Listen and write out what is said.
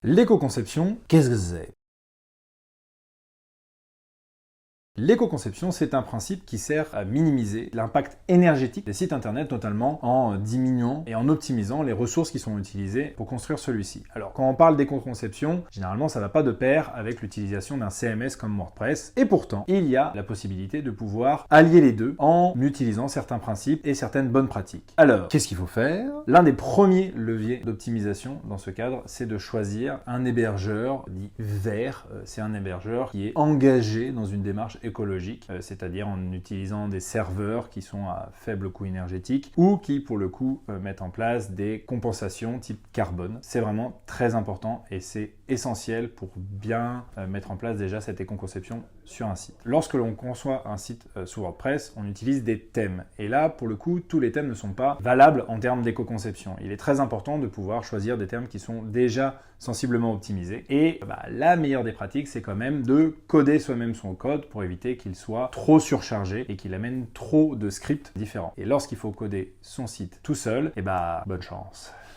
L'éco-conception, qu'est-ce que c'est? L'éco-conception, c'est un principe qui sert à minimiser l'impact énergétique des sites internet, notamment en diminuant et en optimisant les ressources qui sont utilisées pour construire celui-ci. Alors, quand on parle d'éco-conception, généralement, ça ne va pas de pair avec l'utilisation d'un CMS comme WordPress. Et pourtant, il y a la possibilité de pouvoir allier les deux en utilisant certains principes et certaines bonnes pratiques. Alors, qu'est-ce qu'il faut faire? L'un des premiers leviers d'optimisation dans ce cadre, c'est de choisir un hébergeur dit vert. C'est un hébergeur qui est engagé dans une démarche écologique, c'est-à-dire en utilisant des serveurs qui sont à faible coût énergétique ou qui, pour le coup, mettent en place des compensations type carbone. C'est vraiment très important et c'est essentiel pour bien mettre en place déjà cette éco-conception sur un site. Lorsque l'on conçoit un site sous WordPress, on utilise des thèmes. Et là, pour le coup, tous les thèmes ne sont pas valables en termes d'éco-conception. Il est très important de pouvoir choisir des thèmes qui sont déjà sensiblement optimisés. Et la meilleure des pratiques, c'est quand même de coder soi-même son code pour éviter qu'il soit trop surchargé et qu'il amène trop de scripts différents. Et lorsqu'il faut coder son site tout seul, bonne chance.